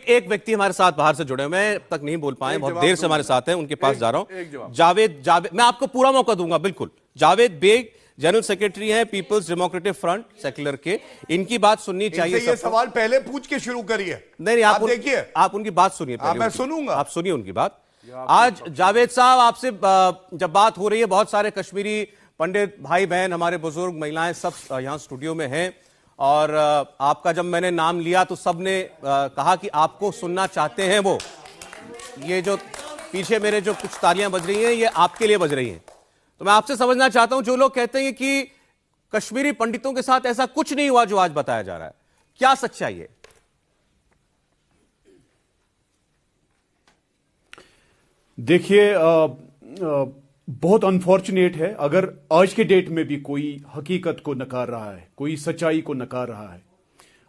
एक व्यक्ति हमारे साथ बाहर से जुड़े, मैं अब तक नहीं बोल पाए, बहुत देर से हमारे साथ हैं, उनके पास जा रहा हूं। जावेद, मैं आपको पूरा मौका दूंगा, बिल्कुल। जावेद बेग जनरल सेक्रेटरी हैं पीपल्स डेमोक्रेटिक फ्रंट सेक्युलर के, इनकी बात सुननी चाहिए। ये सवाल पहले पूछ के शुरू करिए। नहीं, आप देखिए, आप उनकी बात सुनिए पहले। मैं सुनूंगा, आप सुनिए उनकी बात। आज जावेद साहब, आपसे जब बात हो रही है, बहुत सारे कश्मीरी पंडित भाई बहन, हमारे बुजुर्ग, महिलाएं सब यहां स्टूडियो में हैं, और आपका जब मैंने नाम लिया तो सबने कहा कि आपको सुनना चाहते हैं। वो ये जो पीछे मेरे जो कुछ तालियां बज रही हैं, ये आपके लिए बज रही हैं। तो मैं आपसे समझना चाहता हूं, जो लोग कहते हैं कि कश्मीरी पंडितों के साथ ऐसा कुछ नहीं हुआ जो आज बताया जा रहा है, क्या सच्चाई है? देखिए, बहुत अनफॉर्चुनेट है अगर आज के डेट में भी कोई हकीकत को नकार रहा है, कोई सच्चाई को नकार रहा है।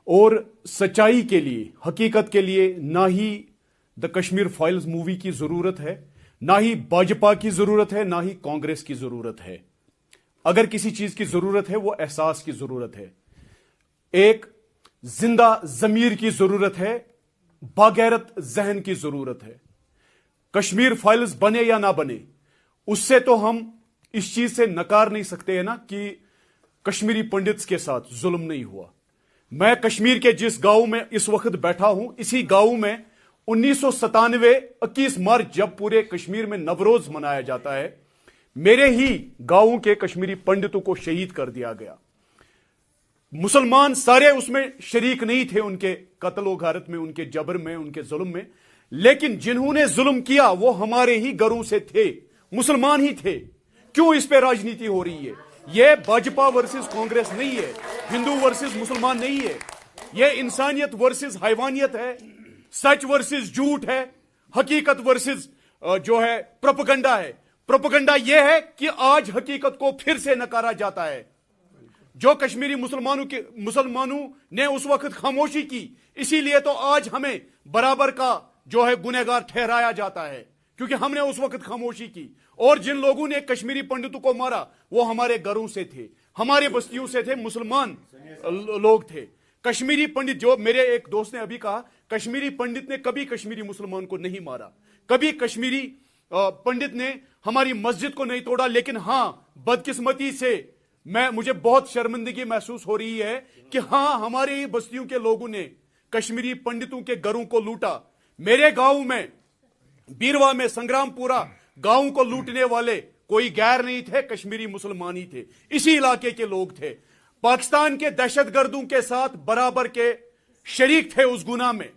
और सच्चाई के लिए, हकीकत के लिए ना ही द कश्मीर फाइल्स मूवी की जरूरत है, ना ही भाजपा की जरूरत है, ना ही कांग्रेस की जरूरत है। अगर किसी चीज की जरूरत है, वो एहसास की जरूरत है, एक जिंदा जमीर की जरूरत है, बागैरत जहन की जरूरत है। कश्मीर फाइल्स बने या ना बने, उससे तो हम इस चीज से नकार नहीं सकते हैं ना कि कश्मीरी पंडित्स के साथ जुल्म नहीं हुआ। मैं कश्मीर के जिस गांव में इस वक्त बैठा हूं, इसी गांव में 1997 21 मार्च जब पूरे कश्मीर में नवरोज मनाया जाता है, मेरे ही गांव के कश्मीरी पंडितों को शहीद कर दिया गया। मुसलमान सारे उसमें शरीक नहीं थे, उनके कत्ल गारत में, उनके जबर में, उनके जुल्म में, लेकिन जिन्होंने जुल्म किया वो हमारे ही घरों से थे, मुसलमान ही थे। क्यों इस पे राजनीति हो रही है? यह भाजपा वर्सेस कांग्रेस नहीं है, हिंदू वर्सेस मुसलमान नहीं है, यह इंसानियत वर्सेस हैवानियत है, सच वर्सेस झूठ है, हकीकत वर्सेस जो है प्रोपेगेंडा है। प्रोपेगेंडा यह है कि आज हकीकत को फिर से नकारा जाता है। जो कश्मीरी मुसलमानों ने उस वक्त खामोशी की, इसीलिए तो आज हमें बराबर का जो है गुनहगार ठहराया जाता है, क्योंकि हमने उस वक्त खामोशी की। और जिन लोगों ने कश्मीरी पंडितों को मारा वो हमारे घरों से थे, हमारे बस्तियों से थे, मुसलमान लोग थे। कश्मीरी पंडित, जो मेरे एक दोस्त ने अभी कहा, कश्मीरी पंडित ने कभी कश्मीरी मुसलमान को नहीं मारा, कभी कश्मीरी पंडित ने हमारी मस्जिद को नहीं तोड़ा। लेकिन हां, बदकिस्मती से मुझे बहुत शर्मिंदगी महसूस हो रही है कि हां, हमारे ही बस्तियों के लोगों ने कश्मीरी पंडितों के घरों को लूटा। मेरे गांव में, बीरवा में, संग्रामपुरा गांव को लूटने वाले कोई गैर नहीं थे, कश्मीरी मुसलमान ही थे, इसी इलाके के लोग थे। पाकिस्तान के दहशतगर्दों के साथ बराबर के शरीक थे उस गुनाह में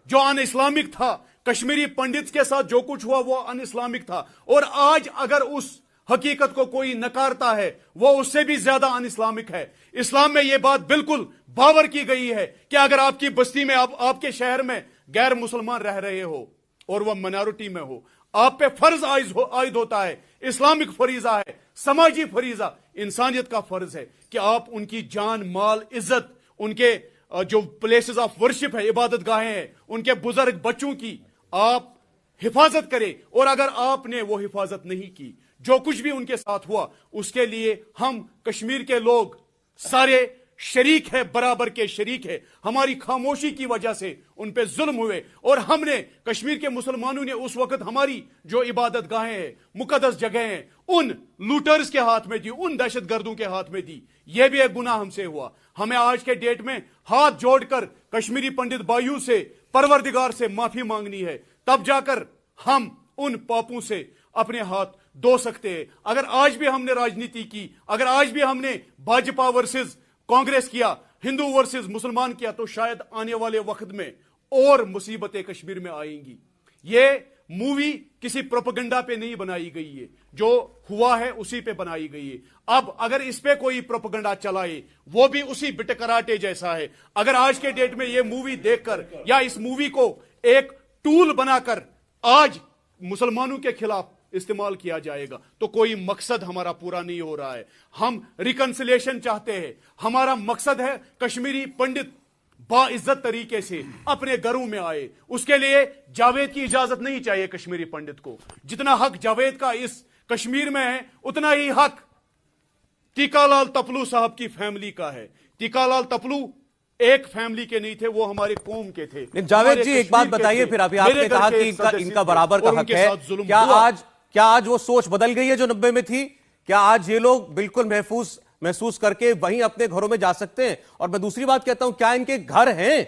जो अन इस्लामिक था। कश्मीरी पंडित के साथ जो कुछ हुआ वो अन इस्लामिक था। और आज अगर उस हकीकत को कोई नकारता है, वो उससे भी ज्यादा अन इस्लामिक है। इस्लाम में यह बात बिल्कुल बावर की गई है कि अगर आपकी बस्ती में, आपके शहर में गैर मुसलमान रह रहे हो और वह माइनॉरिटी में हो, आप पे फर्ज आयद होता है, इस्लामिक फरीजा है, समाजी फरीजा, इंसानियत का फर्ज है कि आप उनकी जान, माल, इज्जत, उनके जो प्लेसेस ऑफ वर्शिप है, इबादत गाहें हैं, उनके बुजुर्ग बच्चों की आप हिफाजत करें। और अगर आपने वो हिफाजत नहीं की, जो कुछ भी उनके साथ हुआ, उसके लिए हम कश्मीर के लोग सारे शरीक है, बराबर के शरीक है। हमारी खामोशी की वजह से उन पे जुल्म हुए, और हमने, कश्मीर के मुसलमानों ने उस वक्त हमारी जो इबादत गाहें हैं, मुकद्दस जगह हैं, उन लूटर्स के हाथ में दी, उन दहशतगर्दों के हाथ में दी। यह भी एक गुनाह हमसे हुआ। हमें आज के डेट में हाथ जोड़कर कश्मीरी पंडित भाइयों से, परवरदिगार से माफी मांगनी है, तब जाकर हम उन पापों से अपने हाथ धो सकते हैं। अगर आज भी हमने राजनीति की, अगर आज भी हमने भाजपा वर्सेस कांग्रेस किया, हिंदू वर्सेस मुसलमान किया, तो शायद आने वाले वक्त में और मुसीबतें कश्मीर में आएंगी। यह मूवी किसी प्रोपेगेंडा पे नहीं बनाई गई है, जो हुआ है उसी पे बनाई गई है। अब अगर इस पे कोई प्रोपेगेंडा चलाए, वो भी उसी बिटकराटे जैसा है। अगर आज के डेट में यह मूवी देखकर या इस मूवी को एक टूल बनाकर आज मुसलमानों के खिलाफ इस्तेमाल किया जाएगा, तो कोई मकसद हमारा पूरा नहीं हो रहा है। हम रिकंसिलिएशन चाहते हैं, हमारा मकसद है कश्मीरी पंडित बाइज्जत तरीके से अपने घरों में आए। उसके लिए जावेद की इजाजत नहीं चाहिए कश्मीरी पंडित को। जितना हक जावेद का इस कश्मीर में है, उतना ही हक टीकालाल तपलू साहब की फैमिली का है। टीकालाल तपलू एक फैमिली के नहीं थे, वो हमारे कौम के थे। जावेद जी, एक बात बताइए, फिर अभी आपने कहा कि इनका बराबर का हक है, क्या आज वो सोच बदल गई है जो 90 में थी? क्या आज ये लोग बिल्कुल महसूस करके वहीं अपने घरों में जा सकते हैं? और मैं दूसरी बात कहता हूं, क्या इनके घर हैं?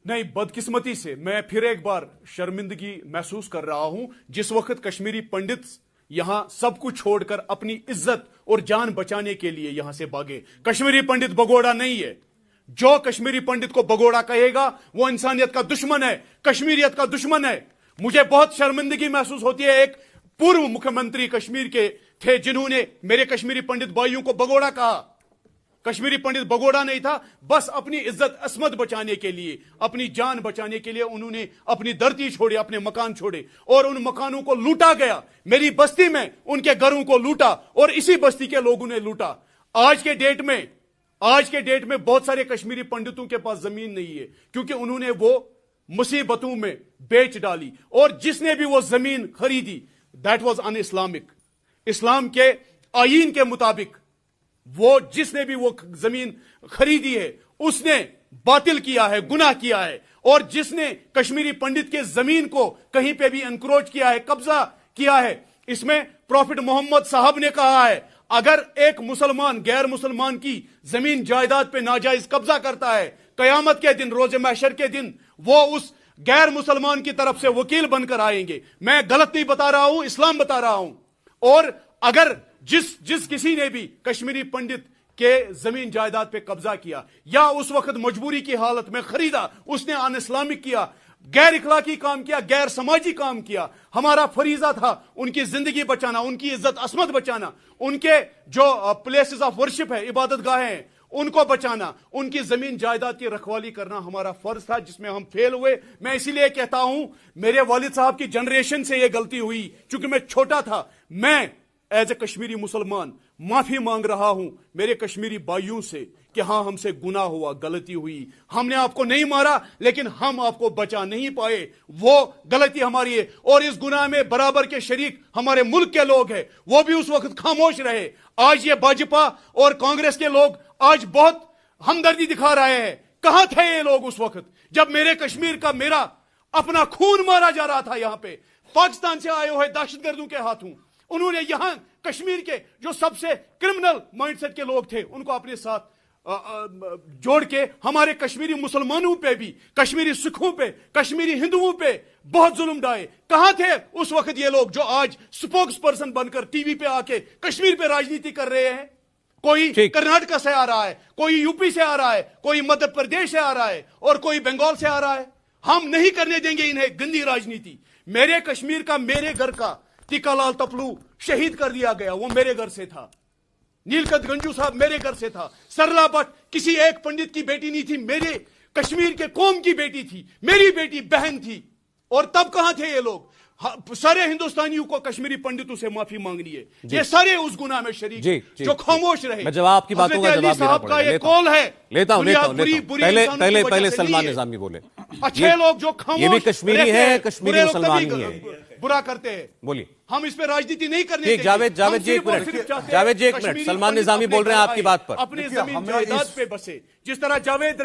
नहीं, बदकिस्मती से मैं फिर एक बार शर्मिंदगी महसूस कर रहा हूं। जिस वक्त कश्मीरी पंडित यहां सब कुछ छोड़कर अपनी इज्जत और जान बचाने के लिए यहां से भागे। कश्मीरी पंडित भगोड़ा नहीं है। जो कश्मीरी पंडित को भगोड़ा कहेगा वो इंसानियत का दुश्मन है, कश्मीरियत का दुश्मन है। मुझे बहुत शर्मिंदगी महसूस होती है। एक पूर्व मुख्यमंत्री कश्मीर के थे जिन्होंने मेरे कश्मीरी पंडित भाइयों को भगोड़ा कहा। कश्मीरी पंडित भगोड़ा नहीं था, बस अपनी इज्जत असमत बचाने के लिए, अपनी जान बचाने के लिए उन्होंने अपनी धरती छोड़ी, अपने मकान छोड़े और उन मकानों को लूटा गया। मेरी बस्ती में उनके घरों को लूटा और इसी बस्ती के लोगों ने लूटा। आज के डेट में बहुत सारे कश्मीरी पंडितों के पास जमीन नहीं है क्योंकि उन्होंने वो मुसीबतों में बेच डाली। और जिसने भी वो जमीन खरीदी, दैट वाज अन इस्लामिक, इस्लाम के आईन के मुताबिक वो जिसने भी वो जमीन खरीदी है उसने बातिल किया है, गुनाह किया है। और जिसने कश्मीरी पंडित के जमीन को कहीं पे भी एनक्रोच किया है, कब्जा किया है, इसमें प्रॉफिट मोहम्मद साहब ने कहा है, अगर एक मुसलमान गैर मुसलमान की जमीन जायदाद पे नाजायज कब्जा करता है, कयामत के दिन, रोजे महशर के दिन, वो उस गैर मुसलमान की तरफ से वकील बनकर आएंगे। मैं गलत नहीं बता रहा हूं, इस्लाम बता रहा हूं। और अगर जिस किसी ने भी कश्मीरी पंडित के जमीन जायदाद पे कब्जा किया या उस वक्त मजबूरी की हालत में खरीदा, उसने अन इस्लामिक किया, गैर इखलाकी काम किया, गैर समाजी काम किया। हमारा फरीजा था उनकी जिंदगी बचाना, उनकी इज्जत असमत बचाना, उनके जो प्लेसेस ऑफ वर्शिप है, इबादत गाहें हैं, उनको बचाना, उनकी जमीन जायदाद की रखवाली करना हमारा फर्ज था, जिसमें हम फेल हुए। मैं इसीलिए कहता हूं, मेरे वालिद साहब की जनरेशन से यह गलती हुई क्योंकि मैं छोटा था। मैं एज ए कश्मीरी मुसलमान माफी मांग रहा हूं मेरे कश्मीरी भाइयों से कि हां, हमसे गुनाह हुआ, गलती हुई, हमने आपको नहीं मारा लेकिन हम आपको बचा नहीं पाए, वो गलती हमारी है। और इस गुनाह में बराबर के शरीक हमारे मुल्क के लोग हैं, वो भी उस वक्त खामोश रहे। आज ये भाजपा और कांग्रेस के लोग आज बहुत हमदर्दी दिखा रहे हैं। कहां थे ये लोग उस वक्त जब मेरे कश्मीर का, मेरा अपना खून मारा जा रहा था? यहां पे पाकिस्तान से आए हुए दहशतगर्दों के हाथों उन्होंने यहां कश्मीर के जो सबसे क्रिमिनल माइंडसेट के लोग थे उनको अपने साथ जोड़ के हमारे कश्मीरी मुसलमानों पे भी, कश्मीरी सिखों पे, कश्मीरी हिंदुओं पे बहुत जुल्म ढाए। कहां थे उस वक्त ये लोग जो आज स्पोक्स पर्सन बनकर टीवी पे आके कश्मीर पे राजनीति कर रहे हैं? कोई कर्नाटक से आ रहा है, कोई यूपी से आ रहा है, कोई मध्य प्रदेश से आ रहा है और कोई बंगाल से आ रहा है। हम नहीं करने देंगे इन्हें गंदी राजनीति। मेरे कश्मीर का, मेरे घर का टीकालाल तपलू शहीद कर दिया गया, वो मेरे घर से था। नीलकंठ गंजू साहब मेरे घर से था। सरला भट्ट किसी एक पंडित की बेटी नहीं थी, मेरे कश्मीर के कौम की बेटी थी, मेरी बेटी बहन थी। और तब कहां थे ये लोग? सारे हिंदुस्तानियों को कश्मीरी पंडितों से माफी मांगनी है। ये सारे उस गुनाह में शरीक जो खामोश रहे। मैं जवाब आपकी बातों का जवाब साहब का ये कॉल है। लेता हूं। पहले सलमान निजामी बोले। अच्छे लोग जो खामोश, ये भी कश्मीरी है, कश्मीरी मुसलमान ही है, बुरा करते हैं। बोलिए। हम इस पे राजनीति नहीं करने देंगे। जावेद जी एक मिनट, सलमान निजामी बोल रहे हैं आपकी बात पर। अपनी जमीन जायदाद पे बसे, जिस तरह जावेद